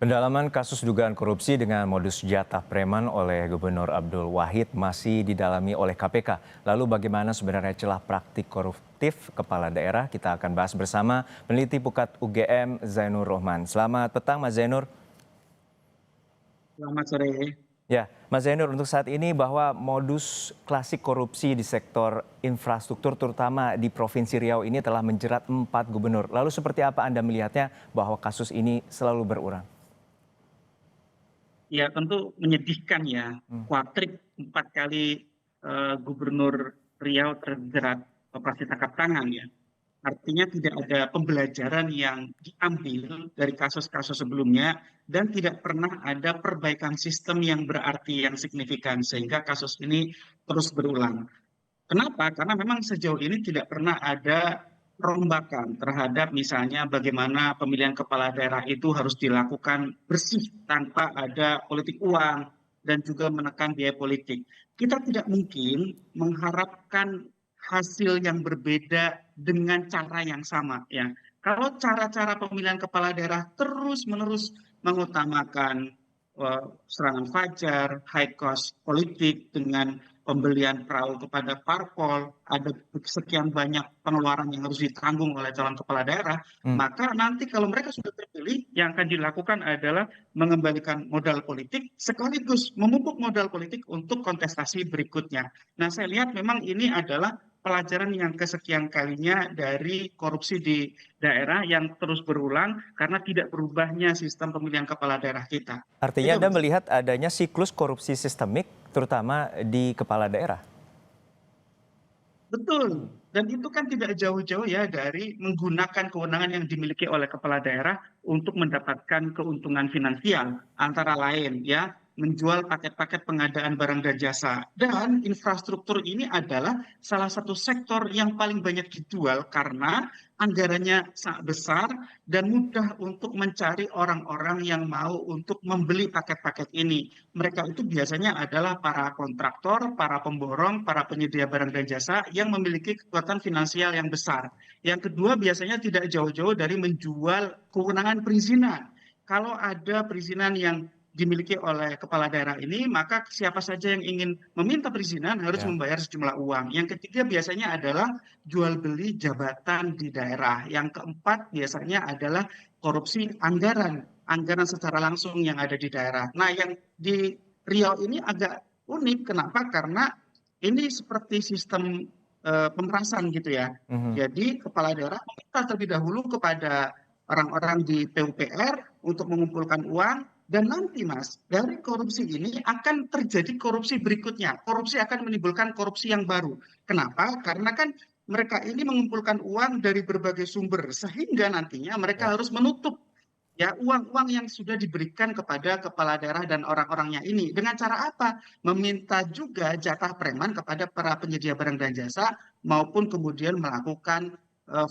Pendalaman kasus dugaan korupsi dengan modus jatah preman oleh Gubernur Abdul Wahid masih didalami oleh KPK. Lalu bagaimana sebenarnya celah praktik koruptif kepala daerah? Kita akan bahas bersama peneliti Pukat UGM Zainur Rohman. Selamat petang Mas Zainur. Selamat sore. Ya, Mas Zainur, untuk saat ini bahwa modus klasik korupsi di sektor infrastruktur terutama di Provinsi Riau ini telah menjerat 4 gubernur. Lalu seperti apa Anda melihatnya bahwa kasus ini selalu berulang? Ya tentu menyedihkan ya, Hmm. kuatrik 4 kali Gubernur Riau terjerat operasi tangkap tangan ya. Artinya tidak ada pembelajaran yang diambil dari kasus-kasus sebelumnya dan tidak pernah ada perbaikan sistem yang berarti yang signifikan sehingga kasus ini terus berulang. Kenapa? Karena memang sejauh ini tidak pernah ada perombakan terhadap misalnya bagaimana pemilihan kepala daerah itu harus dilakukan bersih tanpa ada politik uang dan juga menekan biaya politik. Kita tidak mungkin mengharapkan hasil yang berbeda dengan cara yang sama ya. Kalau cara-cara pemilihan kepala daerah terus-menerus mengutamakan serangan fajar, high cost politik dengan pembelian perahu kepada parpol, ada sekian banyak pengeluaran yang harus ditanggung oleh calon kepala daerah, Hmm. maka nanti kalau mereka sudah terpilih, yang akan dilakukan adalah mengembalikan modal politik sekaligus memupuk modal politik untuk kontestasi berikutnya. Nah, saya lihat memang ini adalah pelajaran yang kesekian kalinya dari korupsi di daerah yang terus berulang karena tidak berubahnya sistem pemilihan kepala daerah kita. Artinya Itu, Anda Mas. melihat adanya siklus korupsi sistemik terutama di kepala daerah. Betul. Dan itu kan tidak jauh-jauh ya dari menggunakan kewenangan yang dimiliki oleh kepala daerah untuk mendapatkan keuntungan finansial, antara lain ya, menjual paket-paket pengadaan barang dan jasa. Dan infrastruktur ini adalah salah satu sektor yang paling banyak dijual karena anggarannya sangat besar dan mudah untuk mencari orang-orang yang mau untuk membeli paket-paket ini. Mereka itu biasanya adalah para kontraktor, para pemborong, para penyedia barang dan jasa yang memiliki kekuatan finansial yang besar. Yang kedua, biasanya tidak jauh-jauh dari menjual kewenangan perizinan. Kalau ada perizinan yang dimiliki oleh kepala daerah ini, maka siapa saja yang ingin meminta perizinan harus Ya. membayar sejumlah uang. Yang ketiga biasanya adalah jual beli jabatan di daerah. Yang keempat biasanya adalah korupsi anggaran secara langsung yang ada di daerah. Nah, yang di Riau ini agak unik. Kenapa? Karena ini seperti sistem pemerasan gitu ya. Mhm. Jadi kepala daerah meminta terlebih dahulu kepada orang-orang di PUPR untuk mengumpulkan uang dan nanti Mas, dari korupsi ini akan terjadi korupsi berikutnya. Korupsi akan menimbulkan korupsi yang baru. Kenapa? Karena kan mereka ini mengumpulkan uang dari berbagai sumber sehingga nantinya mereka Ya. harus menutup ya uang-uang yang sudah diberikan kepada kepala daerah dan orang-orangnya ini dengan cara apa? Meminta juga jatah preman kepada para penyedia barang dan jasa maupun kemudian melakukan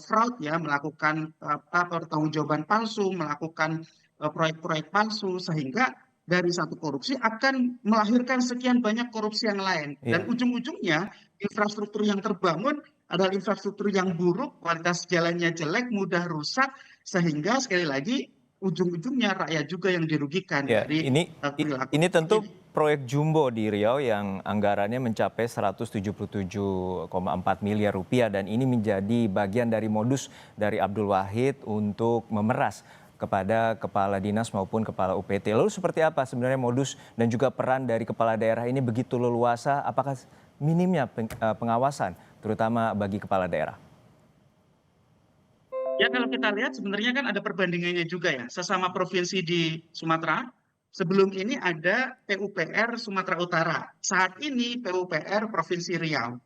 fraud ya, melakukan pertanggungjawaban palsu, melakukan proyek-proyek palsu sehingga dari satu korupsi akan melahirkan sekian banyak korupsi yang lain dan Iya. ujung-ujungnya infrastruktur yang terbangun adalah infrastruktur yang buruk, kualitas jalannya jelek, mudah rusak sehingga sekali lagi ujung-ujungnya rakyat juga yang dirugikan Ya, dari perilaku ini seperti tentu ini. proyek jumbo di Riau yang anggarannya mencapai 177,4 miliar rupiah dan ini menjadi bagian dari modus dari Abdul Wahid untuk memeras kepada kepala dinas maupun kepala UPT. Lalu seperti apa sebenarnya modus dan juga peran dari kepala daerah ini begitu leluasa? Apakah minimnya pengawasan terutama bagi kepala daerah? Ya kalau kita lihat sebenarnya kan ada perbandingannya juga ya. Sesama provinsi di Sumatera, sebelum ini ada PUPR Sumatera Utara. Saat ini PUPR Provinsi Riau.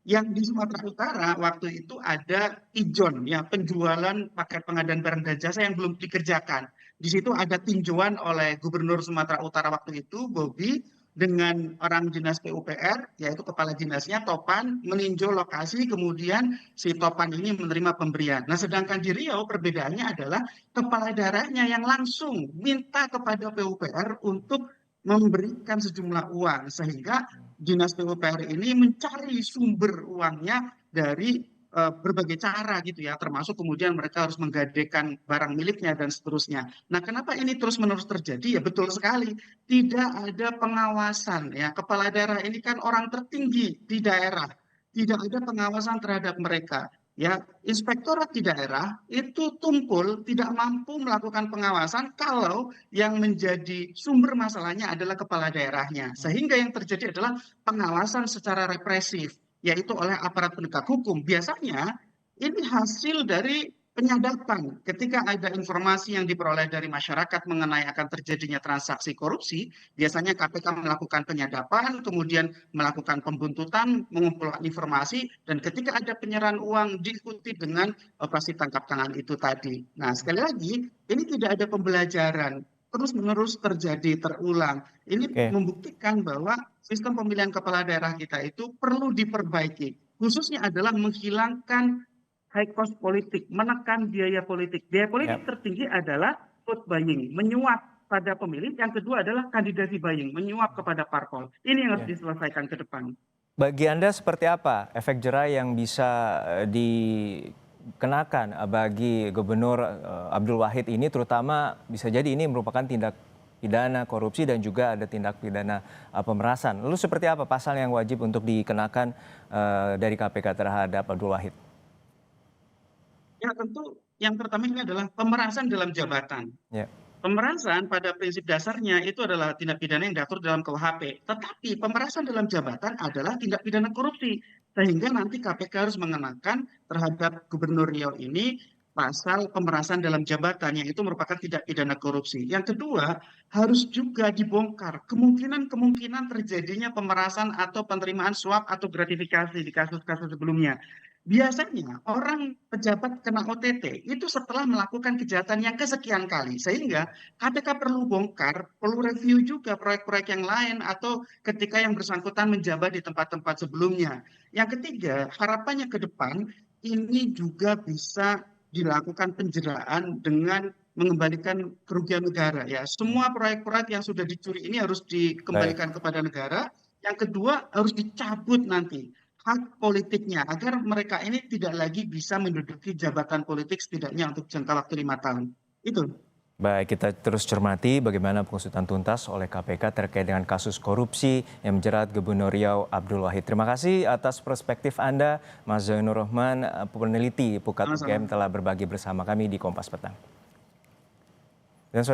Yang di Sumatera Utara waktu itu ada ijon ya penjualan paket pengadaan barang dan jasa yang belum dikerjakan. Di situ ada tinjauan oleh Gubernur Sumatera Utara waktu itu Bobi dengan orang dinas PUPR yaitu kepala dinasnya Topan meninjau lokasi kemudian si Topan ini menerima pemberian. Nah, sedangkan di Riau perbedaannya adalah kepala daerahnya yang langsung minta kepada PUPR untuk memberikan sejumlah uang sehingga dinas PUPR ini mencari sumber uangnya dari berbagai cara gitu ya, termasuk kemudian mereka harus menggadaikan barang miliknya dan seterusnya. Nah, kenapa ini terus-menerus terjadi? Ya betul sekali, tidak ada pengawasan ya. Kepala daerah ini kan orang tertinggi di daerah, tidak ada pengawasan terhadap mereka. Ya, inspektorat di daerah itu tumpul tidak mampu melakukan pengawasan kalau yang menjadi sumber masalahnya adalah kepala daerahnya. Sehingga yang terjadi adalah pengawasan secara represif, yaitu oleh aparat penegak hukum. Biasanya ini hasil dari penyadapan. Ketika ada informasi yang diperoleh dari masyarakat mengenai akan terjadinya transaksi korupsi, biasanya KPK melakukan penyadapan, kemudian melakukan pembuntutan, mengumpulkan informasi, dan ketika ada penyerahan uang diikuti dengan operasi tangkap tangan itu tadi. Nah, sekali lagi, ini tidak ada pembelajaran, terus-menerus terjadi, terulang. Ini Oke. membuktikan bahwa sistem pemilihan kepala daerah kita itu perlu diperbaiki. Khususnya adalah menghilangkan high cost politik, menekan biaya politik. Biaya politik Ya. tertinggi adalah vote buying, menyuap pada pemilih. Yang kedua adalah kandidasi buying, menyuap kepada parpol. Ini yang harus Ya. diselesaikan ke depan. Bagi Anda seperti apa efek jera yang bisa dikenakan bagi Gubernur Abdul Wahid ini, terutama bisa jadi ini merupakan tindak pidana korupsi dan juga ada tindak pidana pemerasan. Lalu seperti apa pasal yang wajib untuk dikenakan dari KPK terhadap Abdul Wahid? Ya tentu yang pertama ini adalah pemerasan dalam jabatan. Ya. Pemerasan pada prinsip dasarnya itu adalah tindak pidana yang diatur dalam KUHP. Tetapi pemerasan dalam jabatan adalah tindak pidana korupsi. Sehingga nanti KPK harus mengenakan terhadap Gubernur Riau ini pasal pemerasan dalam jabatan yang itu merupakan tindak pidana korupsi. Yang kedua, harus juga dibongkar kemungkinan-kemungkinan terjadinya pemerasan atau penerimaan suap atau gratifikasi di kasus-kasus sebelumnya. Biasanya orang pejabat kena OTT itu setelah melakukan kejahatan yang kesekian kali, sehingga KPK perlu bongkar, perlu review juga proyek-proyek yang lain atau ketika yang bersangkutan menjabat di tempat-tempat sebelumnya. Yang ketiga, harapannya ke depan ini juga bisa dilakukan penjeraan dengan mengembalikan kerugian negara ya. Semua proyek-proyek yang sudah dicuri ini harus Baik. dikembalikan kepada negara. Yang kedua harus dicabut nanti hak politiknya agar mereka ini tidak lagi bisa menduduki jabatan politik setidaknya untuk jangka waktu 5 tahun. Itu. Baik, kita terus cermati bagaimana pengusutan tuntas oleh KPK terkait dengan kasus korupsi yang menjerat Gubernur Riau Abdul Wahid. Terima kasih atas perspektif Anda, Mas Zainur Rahman, peneliti Pukat Sama-sama. UGM telah berbagi bersama kami di Kompas Petang. Dan